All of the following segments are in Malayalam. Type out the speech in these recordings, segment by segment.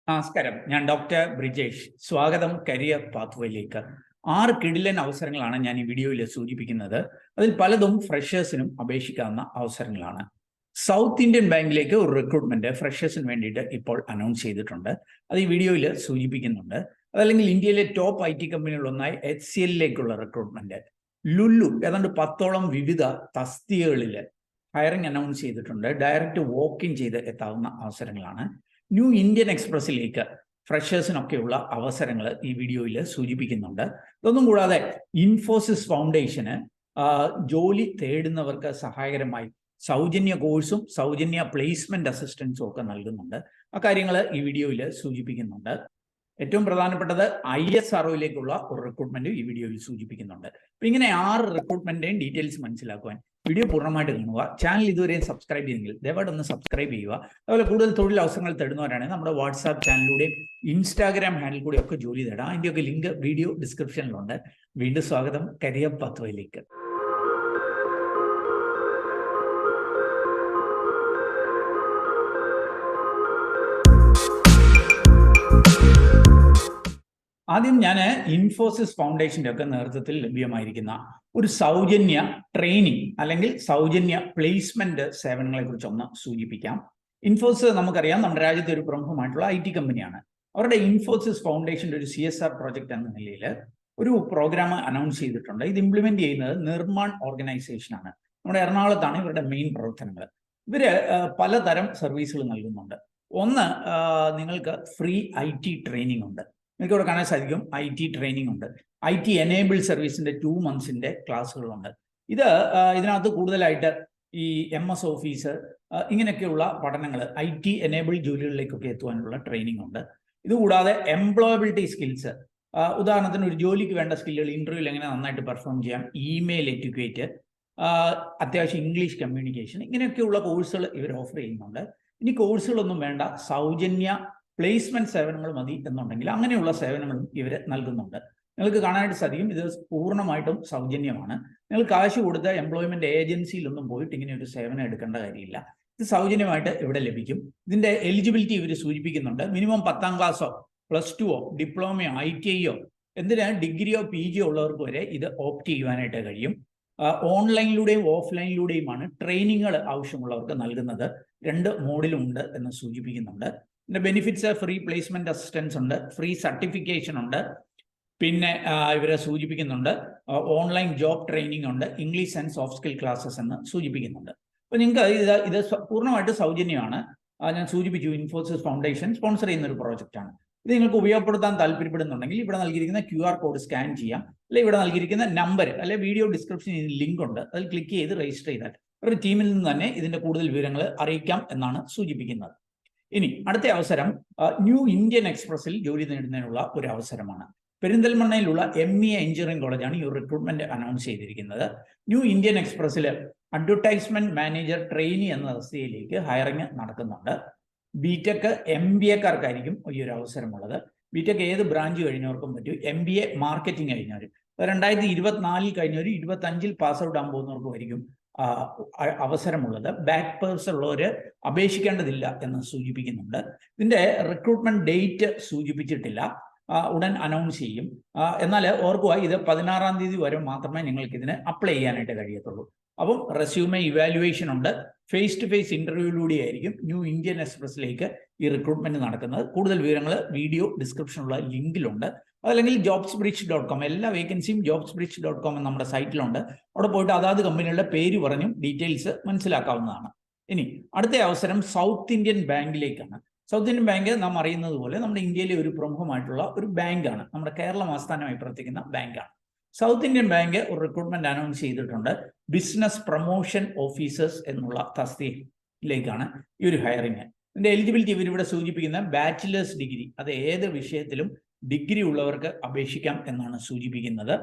നമസ്കാരം, ഞാൻ ഡോക്ടർ ബ്രിജേഷ്. സ്വാഗതം കരിയർ പാത്വേയിലേക്ക്. 6 കിടിലൻ അവസരങ്ങളാണ് ഞാൻ ഈ വീഡിയോയിൽ സൂചിപ്പിക്കുന്നത്. അതിൽ പലതും ഫ്രഷേഴ്സിനും അപേക്ഷിക്കാവുന്ന അവസരങ്ങളാണ്. സൗത്ത് ഇന്ത്യൻ ബാങ്കിലേക്ക് ഒരു റിക്രൂട്ട്മെന്റ് ഫ്രഷേഴ്സിന് വേണ്ടിയിട്ട് ഇപ്പോൾ അനൗൺസ് ചെയ്തിട്ടുണ്ട്. അത് ഈ വീഡിയോയിൽ സൂചിപ്പിക്കുന്നുണ്ട്. അതല്ലെങ്കിൽ ഇന്ത്യയിലെ ടോപ്പ് IT കമ്പനികളൊന്നായ HCLലേക്കുള്ള റിക്രൂട്ട്മെന്റ്. ലുലു ഏതാണ്ട് 10ഓളം വിവിധ തസ്തികകളിൽ ഹയറിംഗ് അനൗൺസ് ചെയ്തിട്ടുണ്ട്. ഡയറക്റ്റ് വോക്ക് ഇൻ ചെയ്ത് എത്താവുന്ന അവസരങ്ങളാണ്. ന്യൂ ഇന്ത്യൻ എക്സ്പ്രസിലേക്ക് ഫ്രഷേഴ്സിനൊക്കെയുള്ള അവസരങ്ങൾ ഈ വീഡിയോയിൽ സൂചിപ്പിക്കുന്നുണ്ട്. ഇതൊന്നും കൂടാതെ ഇൻഫോസിസ് ഫൗണ്ടേഷന് ജോലി തേടുന്നവർക്ക് സഹായകരമായി സൗജന്യ കോഴ്സും സൗജന്യ പ്ലേസ്മെന്റ് അസിസ്റ്റൻസും ഒക്കെ നൽകുന്നുണ്ട്. ആ കാര്യങ്ങൾ ഈ വീഡിയോയിൽ സൂചിപ്പിക്കുന്നുണ്ട്. ഏറ്റവും പ്രധാനപ്പെട്ടത് ISROയിലേക്കുള്ള ഒരു റിക്രൂട്ട്മെന്റ് ഈ വീഡിയോയിൽ സൂചിപ്പിക്കുന്നുണ്ട്. അപ്പൊ ഇങ്ങനെ 6 റിക്രൂട്ട്മെന്റിന്റെയും ഡീറ്റെയിൽസ് മനസ്സിലാക്കുവാൻ വീഡിയോ പൂർണ്ണമായിട്ട് കാണുക. ചാനൽ ഇതുവരെയും സബ്സ്ക്രൈബ് ചെയ്തെങ്കിൽ ദയവായിട്ട് ഒന്ന് സബ്സ്ക്രൈബ് ചെയ്യുക. അതുപോലെ കൂടുതൽ തൊഴിൽ അവസരങ്ങൾ തേടുന്നവരാണെങ്കിൽ നമ്മുടെ വാട്സാപ്പ് ചാനലിലൂടെയും ഇൻസ്റ്റാഗ്രാം ഹാൻഡിൽ കൂടെ ഒക്കെ ജോലി തേടാം. അതിൻ്റെയൊക്കെ ലിങ്ക് വീഡിയോ ഡിസ്ക്രിപ്ഷനിലുണ്ട്. വീണ്ടും സ്വാഗതം കരിയർ പാത്വേയിലേക്ക്. ആദ്യം ഞാൻ ഇൻഫോസിസ് ഫൗണ്ടേഷന്റെ ഒക്കെ നേതൃത്വത്തിൽ ലഭ്യമായിരിക്കുന്ന ഒരു സൗജന്യ ട്രെയിനിങ് അല്ലെങ്കിൽ സൗജന്യ പ്ലേസ്മെന്റ് സേവനങ്ങളെ കുറിച്ച് ഒന്ന് സൂചിപ്പിക്കാം. ഇൻഫോസിസ് നമുക്കറിയാം, നമ്മുടെ രാജ്യത്തെ ഒരു പ്രമുഖമായിട്ടുള്ള IT കമ്പനിയാണ്. അവരുടെ ഇൻഫോസിസ് ഫൗണ്ടേഷന്റെ ഒരു CSR പ്രോജക്റ്റ് എന്ന നിലയിൽ ഒരു പ്രോഗ്രാം അനൗൺസ് ചെയ്തിട്ടുണ്ട്. ഇത് ഇംപ്ലിമെന്റ് ചെയ്യുന്നത് നിർമ്മാൺ ഓർഗനൈസേഷൻ ആണ്. നമ്മുടെ എറണാകുളത്താണ് ഇവരുടെ മെയിൻ പ്രവർത്തനങ്ങൾ. ഇവര് പലതരം സർവീസുകൾ നൽകുന്നുണ്ട്. ഒന്ന്, നിങ്ങൾക്ക് ഫ്രീ IT ട്രെയിനിങ് ഉണ്ട്. നിങ്ങൾക്ക് ഇവിടെ കാണാൻ സാധിക്കും, IT ട്രെയിനിങ് ഉണ്ട്. IT എനേബിൾ സർവീസിന്റെ 2 മന്ത്സിന്റെ ക്ലാസ്സുകളുണ്ട്. ഇതിനകത്ത് കൂടുതലായിട്ട് ഈ MS ഓഫീസ് ഇങ്ങനെയൊക്കെയുള്ള പഠനങ്ങൾ IT എനേബിൾ ജോലികളിലേക്കൊക്കെ എത്തുവാനുള്ള ട്രെയിനിങ് ഉണ്ട്. ഇതുകൂടാതെ എംപ്ലോയബിലിറ്റി സ്കിൽസ്, ഉദാഹരണത്തിന് ഒരു ജോലിക്ക് വേണ്ട സ്കില്ലുകൾ, ഇന്റർവ്യൂവിൽ എങ്ങനെ നന്നായിട്ട് പെർഫോം ചെയ്യാം, ഇമെയിൽ എറ്റിക്വേറ്റ്, അത്യാവശ്യം ഇംഗ്ലീഷ് കമ്മ്യൂണിക്കേഷൻ, ഇങ്ങനെയൊക്കെയുള്ള കോഴ്സുകൾ ഇവർ ഓഫർ ചെയ്യുന്നുണ്ട്. ഇനി കോഴ്സുകളൊന്നും വേണ്ട, സൗജന്യ പ്ലേസ്മെന്റ് സേവനങ്ങൾ മതി എന്നുണ്ടെങ്കിൽ അങ്ങനെയുള്ള സേവനങ്ങളും ഇവർ നൽകുന്നുണ്ട്. നിങ്ങൾക്ക് കാണാനായിട്ട് സാധിക്കും, ഇത് പൂർണ്ണമായിട്ടും സൗജന്യമാണ്. നിങ്ങൾ കാശ് കൊടുത്ത എംപ്ലോയ്മെന്റ് ഏജൻസിയിലൊന്നും പോയിട്ട് ഇങ്ങനെ ഒരു സേവനം എടുക്കേണ്ട കാര്യമില്ല. ഇത് സൗജന്യമായിട്ട് ഇവിടെ ലഭിക്കും. ഇതിന്റെ എലിജിബിലിറ്റി ഇവർ സൂചിപ്പിക്കുന്നുണ്ട്. മിനിമം 10ാം ക്ലാസ്സോ +2ഓ ഡിപ്ലോമയോ ITIയോ എന്തിനാ ഡിഗ്രിയോ PGയോ ഉള്ളവർക്ക് വരെ ഇത് ഓപ്റ്റ് ചെയ്യുവാനായിട്ട് കഴിയും. ഓൺലൈനിലൂടെയും ഓഫ്ലൈനിലൂടെയുമാണ് ട്രെയിനിങ്ങുകൾ ആവശ്യമുള്ളവർക്ക് നൽകുന്നത്. 2 മോഡിലും ഉണ്ട് എന്ന് സൂചിപ്പിക്കുന്നുണ്ട്. ഇതിന്റെ ബെനിഫിറ്റ്സ് ഫ്രീ പ്ലേസ്മെന്റ് അസിസ്റ്റൻസ് ഉണ്ട്, ഫ്രീ സർട്ടിഫിക്കേഷൻ ഉണ്ട്, പിന്നെ ഇവരെ സൂചിപ്പിക്കുന്നുണ്ട് ഓൺലൈൻ ജോബ് ട്രെയിനിങ് ഉണ്ട്, English and soft skill classes എന്ന് സൂചിപ്പിക്കുന്നുണ്ട്. അപ്പോൾ നിങ്ങൾക്ക് ഇത് പൂർണ്ണമായിട്ട് സൗജന്യമാണ്. ഞാൻ സൂചിപ്പിച്ചു, ഇൻഫോസിസ് ഫൗണ്ടേഷൻ സ്പോൺസർ ചെയ്യുന്ന ഒരു പ്രോജക്റ്റാണ്. ഇത് നിങ്ങൾക്ക് ഉപയോഗപ്പെടുത്താൻ താല്പര്യപ്പെടുന്നുണ്ടെങ്കിൽ ഇവിടെ നൽകിയിരിക്കുന്ന QR കോഡ് സ്കാൻ ചെയ്യാം, അല്ലെങ്കിൽ ഇവിടെ നൽകിയിരിക്കുന്ന നമ്പർ അല്ലെങ്കിൽ വീഡിയോ ഡിസ്ക്രിപ്ഷനിൽ ലിങ്ക് ഉണ്ട്, അതിൽ ക്ലിക്ക് ചെയ്ത് രജിസ്റ്റർ ചെയ്താൽ ഒരു ടീമിൽ നിന്ന് തന്നെ ഇതിന്റെ കൂടുതൽ വിവരങ്ങൾ അറിയിക്കാം എന്നാണ് സൂചിപ്പിക്കുന്നത്. ഇനി അടുത്ത അവസരം ന്യൂ ഇന്ത്യൻ എക്സ്പ്രസിൽ ജോലി നേടുന്നതിനുള്ള ഒരു അവസരമാണ്. പെരിന്തൽമണ്ണയിലുള്ള MEA എഞ്ചിനീയറിംഗ് കോളേജാണ് ഈ റിക്രൂട്ട്മെന്റ് അനൗൺസ് ചെയ്തിരിക്കുന്നത്. ന്യൂ ഇന്ത്യൻ എക്സ്പ്രസിൽ അഡ്വർടൈസ്മെന്റ് മാനേജർ ട്രെയിനി എന്ന തസ്തികയിലേക്ക് ഹയറിംഗ് നടക്കുന്നുണ്ട്. BTech MBAക്കാർക്കായിരിക്കും ഈ ഒരു അവസരമുള്ളത്. BTech ഏത് ബ്രാഞ്ച് കഴിഞ്ഞവർക്കും പറ്റും. MBA മാർക്കറ്റിംഗ് കഴിഞ്ഞവർ 2024 കഴിഞ്ഞവർ 25 പാസ് ഔട്ട് ആകാൻ പോകുന്നവർക്കുമായിരിക്കും അവസരമുള്ളത്. ബാക്ക് പേഴ്സ് ഉള്ളവർ അപേക്ഷിക്കേണ്ടതില്ല എന്ന് സൂചിപ്പിക്കുന്നുണ്ട്. ഇതിന്റെ റിക്രൂട്ട്മെന്റ് ഡേറ്റ് സൂചിപ്പിച്ചിട്ടില്ല, ഉടൻ അനൗൺസ് ചെയ്യും. എന്നാൽ ഓർക്കുക, ഇത് 16ാം തീയതി വരെ മാത്രമേ നിങ്ങൾക്ക് ഇതിന് അപ്ലൈ ചെയ്യാനായിട്ട് കഴിയത്തുള്ളൂ. അപ്പം റെസ്യൂമെ ഇവാലുവേഷൻ ഉണ്ട്. ഫേസ് ടു ഫേസ് ഇന്റർവ്യൂയിലൂടെ ആയിരിക്കും ന്യൂ ഇന്ത്യൻ എക്സ്പ്രസിലേക്ക് ഈ റിക്രൂട്ട്മെന്റ് നടക്കുന്നത്. കൂടുതൽ വിവരങ്ങൾ വീഡിയോ ഡിസ്ക്രിപ്ഷനുള്ള ലിങ്കിലുണ്ട്. അതല്ലെങ്കിൽ jobsbridge.com, എല്ലാ വേക്കൻസിയും jobsbridge.com എന്ന നമ്മുടെ സൈറ്റിലുണ്ട്. അവിടെ പോയിട്ട് അതാത് കമ്പനികളുടെ പേര് പറഞ്ഞും ഡീറ്റെയിൽസ് മനസ്സിലാക്കാവുന്നതാണ്. ഇനി അടുത്ത അവസരം സൗത്ത് ഇന്ത്യൻ ബാങ്കിലേക്കാണ്. സൗത്ത് ഇന്ത്യൻ ബാങ്ക് നാം അറിയുന്നത് പോലെ നമ്മുടെ ഇന്ത്യയിലെ ഒരു പ്രമുഖമായിട്ടുള്ള ഒരു ബാങ്കാണ്. നമ്മുടെ കേരളം ആസ്ഥാനമായി പ്രവർത്തിക്കുന്ന ബാങ്കാണ്. സൗത്ത് ഇന്ത്യൻ ബാങ്ക് ഒരു റിക്രൂട്ട്മെന്റ് അനൗൺസ് ചെയ്തിട്ടുണ്ട്. ബിസിനസ് പ്രൊമോഷൻ ഓഫീസേഴ്സ് എന്നുള്ള തസ്തികയിലേക്കാണ് ഈ ഒരു ഹയറിംഗ്. ഇതിന്റെ എലിജിബിലിറ്റി ഇവരിവിടെ സൂചിപ്പിക്കുന്ന ബാച്ചിലേഴ്സ് ഡിഗ്രി, അത് ഏത് വിഷയത്തിലും ഡിഗ്രി ഉള്ളവർക്ക് അപേക്ഷിക്കാം എന്നാണ് സൂചിപ്പിക്കുന്നത്.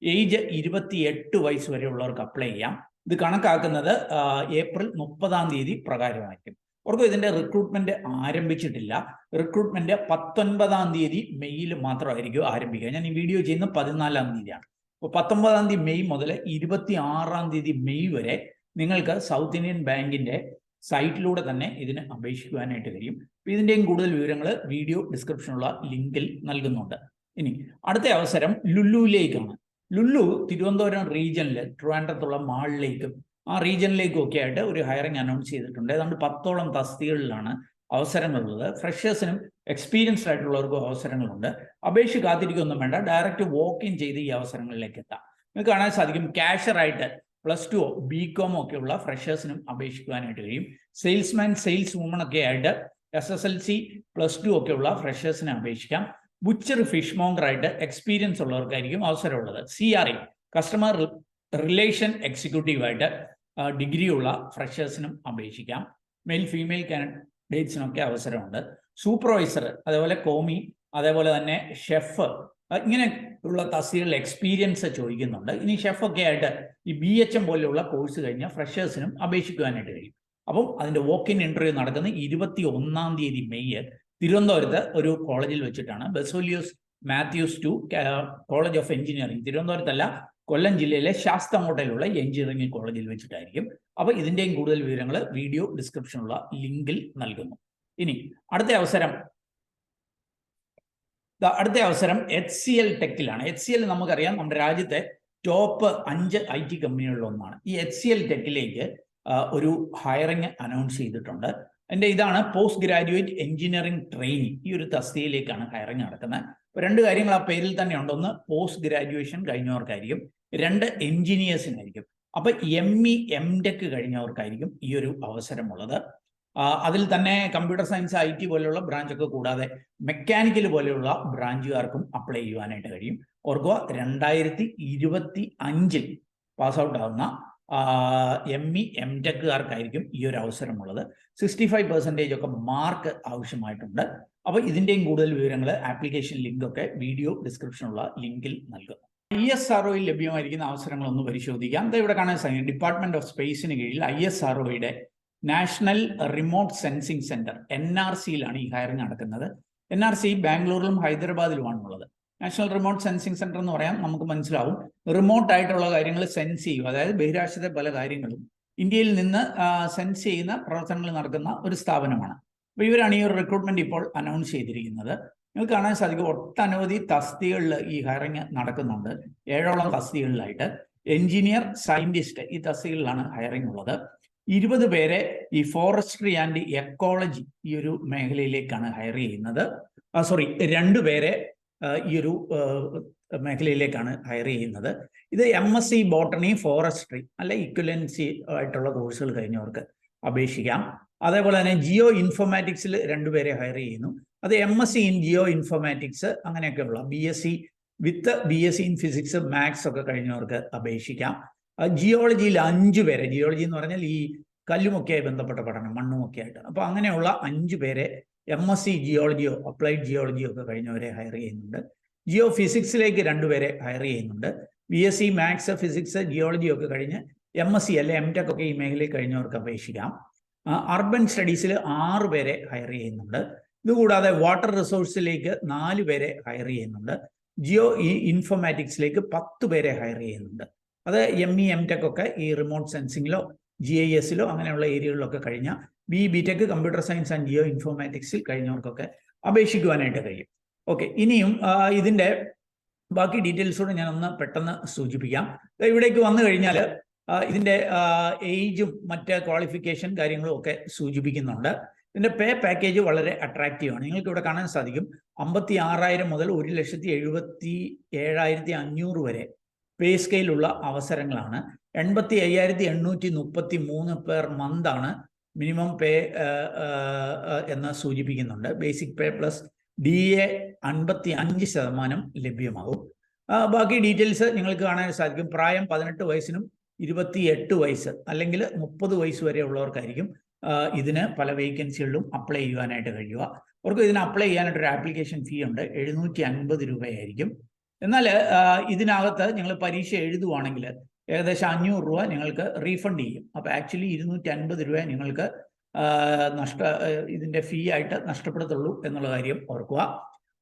ഏജ് 28 വയസ്സ് വരെ ഉള്ളവർക്ക് അപ്ലൈ ചെയ്യാം. ഇത് കണക്കാക്കുന്നത് ഏപ്രിൽ 30ാം തീയതി പ്രകാരമായിരിക്കും. ഓർക്കും, ഇതിന്റെ റിക്രൂട്ട്മെന്റ് ആരംഭിച്ചിട്ടില്ല. റിക്രൂട്ട്മെന്റ് 19ാം തീയതി മെയ്യിൽ മാത്രമായിരിക്കും ആരംഭിക്കുക. ഞാൻ ഈ വീഡിയോ ചെയ്യുന്നത് 14ാം തീയതിയാണ്. അപ്പോൾ 19ാം തീയതി മെയ് മുതൽ 26ാം തീയതി മെയ് വരെ നിങ്ങൾക്ക് സൗത്ത് ഇന്ത്യൻ ബാങ്കിന്റെ സൈറ്റിലൂടെ തന്നെ ഇതിന് അപേക്ഷിക്കുവാനായിട്ട് കഴിയും. ഇതിന്റെയും കൂടുതൽ വിവരങ്ങൾ വീഡിയോ ഡിസ്ക്രിപ്ഷനുള്ള ലിങ്കിൽ നൽകുന്നുണ്ട്. ഇനി അടുത്ത അവസരം ലുലുവിലേക്കാണ്. ലുലു തിരുവനന്തപുരം റീജിയനിൽ ട്രിവാൻഡ്രത്തുള്ള മാളിലേക്കും ആ റീജിയനിലേക്കും ഒക്കെ ആയിട്ട് ഒരു ഹയറിംഗ് അനൗൺസ് ചെയ്തിട്ടുണ്ട്. ഏതാണ്ട് 10ഓളം തസ്തികകളിലാണ് അവസരങ്ങളുള്ളത്. ഫ്രഷേഴ്സിനും എക്സ്പീരിയൻസ്ഡ് ആയിട്ടുള്ളവർക്കും അവസരങ്ങളുണ്ട്. അപേക്ഷ കാത്തിരിക്കൊന്നും വേണ്ട, ഡയറക്റ്റ് വോക്ക് ഇൻ ചെയ്ത് ഈ അവസരങ്ങളിലേക്ക് എത്താം. നിങ്ങൾക്ക് കാണാൻ സാധിക്കും ക്യാഷറായിട്ട് +2 BCom ഒക്കെ ഉള്ള ഫ്രഷേഴ്സിനും അപേക്ഷിക്കുവാനായിട്ട് കഴിയും. സെയിൽസ്മാൻ സെയിൽസ് വുമൺ ഒക്കെ ആയിട്ട് SSLC +2 ഒക്കെ ഉള്ള ഫ്രഷേഴ്സിനെ അപേക്ഷിക്കാം. ബുച്ചർ ഫിഷ് മോങ്കർ ആയിട്ട് എക്സ്പീരിയൻസ് ഉള്ളവർക്കായിരിക്കും അവസരമുള്ളത്. CRE കസ്റ്റമർ റിലേഷൻ എക്സിക്യൂട്ടീവ് ആയിട്ട് ഡിഗ്രി ഉള്ള ഫ്രഷേഴ്സിനും അപേക്ഷിക്കാം. മെയിൽ ഫീമെയിൽ കാൻഡിഡേറ്റ്സിനൊക്കെ അവസരമുണ്ട്. സൂപ്പർവൈസർ, അതേപോലെ കോമി, അതേപോലെ തന്നെ ഷെഫ്, ഇങ്ങനെ ഉള്ള തസ്തികകളിൽ എക്സ്പീരിയൻസ് ചോദിക്കുന്നുണ്ട്. ഇനി ഷെഫൊക്കെ ആയിട്ട് ഈ BHM പോലെയുള്ള കോഴ്സ് കഴിഞ്ഞ ഫ്രഷേഴ്സിനും അപേക്ഷിക്കുവാനായിട്ട് കഴിയും. അപ്പം അതിന്റെ വോക്ക് ഇൻ ഇന്റർവ്യൂ നടക്കുന്നത് 21 തീയതി മെയ് തിരുവനന്തപുരത്ത് ഒരു കോളേജിൽ വെച്ചിട്ടാണ്. Baselios Mathews 2 college of engineering, തിരുവനന്തപുരത്തല്ല, കൊല്ലം ജില്ലയിലെ ശാസ്താംകോട്ടയിലുള്ള എഞ്ചിനീയറിംഗ് കോളേജിൽ വെച്ചിട്ടായിരിക്കും. അപ്പോൾ ഇതിന്റെയും കൂടുതൽ വിവരങ്ങൾ വീഡിയോ ഡിസ്ക്രിപ്ഷനുള്ള ലിങ്കിൽ നൽകുന്നു. ഇനി അടുത്ത അവസരം HCL ടെക്കിലാണ്. HCL നമുക്കറിയാം നമ്മുടെ രാജ്യത്തെ ടോപ്പ് 5 IT കമ്പനികളിൽ ഒന്നാണ്. ഈ HCL ടെക്കിലേക്ക് ഒരു ഹയറിംഗ് അനൗൺസ് ചെയ്തിട്ടുണ്ട്. ഇതാണ് പോസ്റ്റ് ഗ്രാജുവേറ്റ് എഞ്ചിനീയറിംഗ് ട്രെയിനിങ്. ഈ ഒരു തസ്തികയിലേക്കാണ് ഹയറിംഗ് നടക്കുന്നത്. അപ്പോൾ 2 കാര്യങ്ങൾ ആ പേരിൽ തന്നെ ഉണ്ട്. ഒന്ന് പോസ്റ്റ് ഗ്രാജുവേഷൻ കഴിഞ്ഞവർക്കായിരിക്കും, 2 എഞ്ചിനീയേഴ്സിനായിരിക്കും. അപ്പൊ ME MTech കഴിഞ്ഞവർക്കായിരിക്കും ഈ ഒരു അവസരമുള്ളത്. അതിൽ തന്നെ കമ്പ്യൂട്ടർ സയൻസ് IT പോലെയുള്ള ബ്രാഞ്ചൊക്കെ കൂടാതെ മെക്കാനിക്കൽ പോലെയുള്ള ബ്രാഞ്ചുകാർക്കും അപ്ലൈ ചെയ്യുവാനായിട്ട് കഴിയും. ഓർക്കുക, 2025 പാസ് ഔട്ട് ആവുന്ന ME MTechകാർക്കായിരിക്കും ഈ ഒരു അവസരമുള്ളത്. 65% ഒക്കെ മാർക്ക് ആവശ്യമായിട്ടുണ്ട്. അപ്പോൾ ഇതിന്റെയും കൂടുതൽ വിവരങ്ങൾ ആപ്ലിക്കേഷൻ ലിങ്ക് ഒക്കെ വീഡിയോ ഡിസ്ക്രിപ്ഷനുള്ള ലിങ്കിൽ നൽകുന്നു. ISROയിൽ ലഭ്യമായിരിക്കുന്ന അവസരങ്ങളൊന്ന് പരിശോധിക്കാം. ഇവിടെ കാണാൻ സാധിക്കും ഡിപ്പാർട്ട്മെന്റ് ഓഫ് സ്പേസിന് കീഴിൽ ISROയുടെ നാഷണൽ റിമോട്ട് സെൻസിങ് സെന്റർ NRCയിലാണ് ഈ ഹയറിംഗ് നടക്കുന്നത്. NRC ബാംഗ്ലൂരിലും ഹൈദരാബാദിലുമാണുള്ളത്. നാഷണൽ റിമോട്ട് സെൻസിങ് സെന്റർ എന്ന് പറയാൻ നമുക്ക് മനസ്സിലാവും, റിമോട്ട് ആയിട്ടുള്ള കാര്യങ്ങൾ സെൻസ് ചെയ്യും. അതായത് ബഹിരാകാശത്തെ പല കാര്യങ്ങളും ഇന്ത്യയിൽ നിന്ന് സെൻസ് ചെയ്യുന്ന പ്രവർത്തനങ്ങൾ നടക്കുന്ന ഒരു സ്ഥാപനമാണ്. അപ്പോൾ ഇവരാണ് ഈ ഒരു റിക്രൂട്ട്മെന്റ് ഇപ്പോൾ അനൗൺസ് ചെയ്തിരിക്കുന്നത്. നിങ്ങൾക്ക് കാണാൻ സാധിക്കും ഒട്ടനവധി തസ്തികകളിൽ ഈ ഹയറിംഗ് നടക്കുന്നുണ്ട്. 7ഓളം തസ്തികകളിലായിട്ട് എഞ്ചിനീയർ, സയന്റിസ്റ്റ്, ഈ തസ്തികകളിലാണ് ഹയറിംഗ് ഉള്ളത്. 20 പേരെ ഈ ഫോറസ്ട്രി ആൻഡ് എക്കോളജി ഈ ഒരു മേഖലയിലേക്കാണ് ഹയർ ചെയ്യുന്നത്. 2 പേരെ ഈ ഒരു മേഖലയിലേക്കാണ് ഹയർ ചെയ്യുന്നത്. ഇത് MSc ബോട്ടണി, ഫോറസ്ട്രി അല്ലെ ഇക്വലൻസി ആയിട്ടുള്ള കോഴ്സുകൾ കഴിഞ്ഞവർക്ക് അപേക്ഷിക്കാം. അതേപോലെ തന്നെ ജിയോ ഇൻഫോർമാറ്റിക്സിൽ 2 പേരെ ഹയർ ചെയ്യുന്നു. അത് MSc ഇൻ ജിയോ ഇൻഫോർമാറ്റിക്സ് അങ്ങനെയൊക്കെയുള്ള BSc with BSc in physics, maths ഒക്കെ കഴിഞ്ഞവർക്ക് അപേക്ഷിക്കാം. ജിയോളജിയിൽ 5 പേരെ, ജിയോളജി എന്ന് പറഞ്ഞാൽ ഈ കല്ലുമൊക്കെയായി ബന്ധപ്പെട്ട പഠനം, മണ്ണുമൊക്കെ ആയിട്ട്, അപ്പോൾ അങ്ങനെയുള്ള 5 പേരെ MSc ജിയോളജിയോ അപ്ലൈഡ് ജിയോളജിയോ ഒക്കെ കഴിഞ്ഞവരെ ഹയർ ചെയ്യുന്നുണ്ട്. ജിയോ ഫിസിക്സിലേക്ക് 2 പേരെ ഹയർ ചെയ്യുന്നുണ്ട്. BSc മാത്സ്, ഫിസിക്സ്, ജിയോളജി ഒക്കെ കഴിഞ്ഞ് MSc അല്ലെ MTech ഒക്കെ ഈ മേഖലയിൽ കഴിഞ്ഞവർക്ക് അപേക്ഷിക്കാം. അർബൻ സ്റ്റഡീസിൽ 6 പേരെ ഹയർ ചെയ്യുന്നുണ്ട്. ഇതുകൂടാതെ വാട്ടർ റിസോഴ്സിലേക്ക് 4 പേരെ ഹയർ ചെയ്യുന്നുണ്ട്. ജിയോ ഇൻഫോർമാറ്റിക്സിലേക്ക് 10 പേരെ ഹയർ ചെയ്യുന്നുണ്ട്. അത് ME MTech ഒക്കെ ഈ റിമോട്ട് സെൻസിങ്ങിലോ GISലോ അങ്ങനെയുള്ള ഏരിയകളിലൊക്കെ കഴിഞ്ഞ BTech computer science and geo ഇൻഫോർമാറ്റിക്സിൽ കഴിഞ്ഞവർക്കൊക്കെ അപേക്ഷിക്കുവാനായിട്ട് കഴിയും. ഓക്കെ, ഇനിയും ഇതിൻ്റെ ബാക്കി ഡീറ്റെയിൽസോട് ഞാനൊന്ന് പെട്ടെന്ന് സൂചിപ്പിക്കാം. ഇവിടേക്ക് വന്നു കഴിഞ്ഞാൽ ഇതിൻ്റെ ഏജും മറ്റ് ക്വാളിഫിക്കേഷൻ കാര്യങ്ങളും ഒക്കെ സൂചിപ്പിക്കുന്നുണ്ട്. ഇതിൻ്റെ പേ പാക്കേജ് വളരെ അട്രാക്റ്റീവ് ആണ്. നിങ്ങൾക്ക് ഇവിടെ കാണാൻ സാധിക്കും 56,000 മുതൽ 1,77,500 വരെ പേ സ്കെയിലുള്ള അവസരങ്ങളാണ്. 85,833 പെർ മന്ത് ആണ് മിനിമം പേ എന്ന് സൂചിപ്പിക്കുന്നുണ്ട്. ബേസിക് പേ പ്ലസ് DA 55% ലഭ്യമാകും. ബാക്കി ഡീറ്റെയിൽസ് നിങ്ങൾക്ക് കാണാൻ സാധിക്കും. പ്രായം 18 വയസ്സിനും 28 വയസ്സ് അല്ലെങ്കിൽ 30 വയസ്സ് വരെ ഉള്ളവർക്കായിരിക്കും ഇതിന് പല വേക്കൻസികളിലും അപ്ലൈ ചെയ്യുവാനായിട്ട് കഴിയുക. അവർക്ക് ഇതിന് അപ്ലൈ ചെയ്യാനായിട്ട് ഒരു ആപ്ലിക്കേഷൻ ഫീ ഉണ്ട്, 750 രൂപയായിരിക്കും. എന്നാൽ ഇതിനകത്ത് നിങ്ങൾ പരീക്ഷ എഴുതുവാണെങ്കിൽ ഏകദേശം 500 രൂപ നിങ്ങൾക്ക് റീഫണ്ട് ചെയ്യും. അപ്പോൾ ആക്ച്വലി 250 രൂപ നിങ്ങൾക്ക് ഇതിൻ്റെ ഫീ ആയിട്ട് നഷ്ടപ്പെടുത്തുള്ളൂ എന്നുള്ള കാര്യം ഓർക്കുക.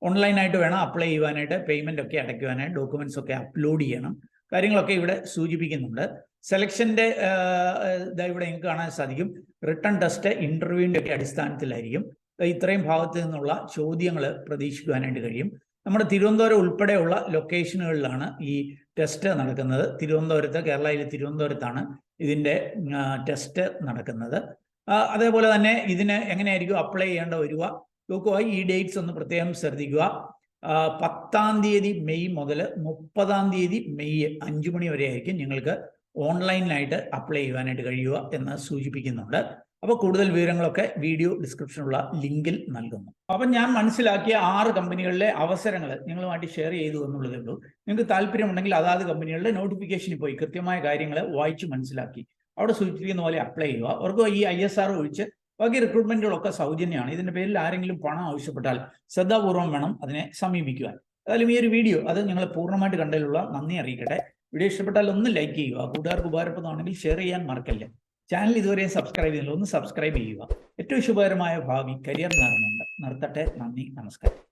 ഓൺലൈനായിട്ട് വേണം അപ്ലൈ ചെയ്യുവാനായിട്ട്, പേയ്മെൻ്റ് ഒക്കെ അടയ്ക്കുവാനായിട്ട്, ഡോക്യുമെന്റ്സ് ഒക്കെ അപ്ലോഡ് ചെയ്യണം. കാര്യങ്ങളൊക്കെ ഇവിടെ സൂചിപ്പിക്കുന്നുണ്ട്. സെലക്ഷൻ്റെ ഇവിടെ നിങ്ങൾക്ക് കാണാൻ സാധിക്കും. റിട്ടൺ ടെസ്റ്റ് ഇന്റർവ്യൂവിൻ്റെ ഒക്കെ അടിസ്ഥാനത്തിലായിരിക്കും. ഇത്രയും ഭാഗത്ത് നിന്നുള്ള ചോദ്യങ്ങൾ പ്രതീക്ഷിക്കുവാനായിട്ട് കഴിയും. നമ്മുടെ തിരുവനന്തപുരം ഉൾപ്പെടെയുള്ള ലൊക്കേഷനുകളിലാണ് ഈ ടെസ്റ്റ് നടക്കുന്നത്. തിരുവനന്തപുരത്ത്, കേരളയിലെ തിരുവനന്തപുരത്താണ് ഇതിൻ്റെ ടെസ്റ്റ് നടക്കുന്നത്. അതേപോലെ തന്നെ ഇതിന് എങ്ങനെയായിരിക്കും അപ്ലൈ ചെയ്യേണ്ട വരിക നോക്കുക. ഈ ഡേറ്റ്സ് ഒന്ന് പ്രത്യേകം ശ്രദ്ധിക്കുക. 10-ാം തീയതി മെയ് മുതൽ 30-ാം തീയതി മെയ് 5 മണി വരെ ആയിരിക്കും നിങ്ങൾക്ക് ഓൺലൈനിലായിട്ട് അപ്ലൈ ചെയ്യുവാനായിട്ട് കഴിയുക എന്ന് സൂചിപ്പിക്കുന്നുണ്ട്. അപ്പോൾ കൂടുതൽ വിവരങ്ങളൊക്കെ വീഡിയോ ഡിസ്ക്രിപ്ഷനുള്ള ലിങ്കിൽ നൽകുന്നു. അപ്പം ഞാൻ മനസ്സിലാക്കിയ 6 കമ്പനികളിലെ അവസരങ്ങൾ നിങ്ങളുമായിട്ട് ഷെയർ ചെയ്തു എന്നുള്ളതേ ഉള്ളൂ. നിങ്ങൾക്ക് താല്പര്യമുണ്ടെങ്കിൽ അതാത് കമ്പനികളുടെ നോട്ടിഫിക്കേഷനിൽ പോയി കൃത്യമായ കാര്യങ്ങൾ വായിച്ച് മനസ്സിലാക്കി അവിടെ സൂചിപ്പിക്കുന്ന പോലെ അപ്ലൈ ചെയ്യുക. അവർക്ക് ഈ ISR ഒഴിച്ച് ബാക്കി റിക്രൂട്ട്മെന്റുകളൊക്കെ സൗജന്യമാണ്. ഇതിന്റെ പേരിൽ ആരെങ്കിലും പണം ആവശ്യപ്പെട്ടാൽ ശ്രദ്ധാപൂർവം വേണം അതിനെ സമീപിക്കുവാൻ. ഏതായാലും ഈ ഒരു വീഡിയോ അത് നിങ്ങൾ പൂർണ്ണമായിട്ട് കണ്ടതിലുള്ള നന്ദി അറിയിക്കട്ടെ. വീഡിയോ ഇഷ്ടപ്പെട്ടാൽ ഒന്ന് ലൈക്ക് ചെയ്യുക. കൂട്ടുകാർക്ക് ഉപകാരപ്പെടുന്നതാണെങ്കിൽ ഷെയർ ചെയ്യാൻ മറക്കല്ലേ. ചാനൽ ഇതുവരെയും സബ്സ്ക്രൈബ് ചെയ്യുന്നില്ല, ഒന്ന് സബ്സ്ക്രൈബ് ചെയ്യുക. ഏറ്റവും ശുഭകരമായ ഭാവി കരിയർ നേർന്നുണ്ട്. നിർത്തട്ടെ. നന്ദി, നമസ്കാരം.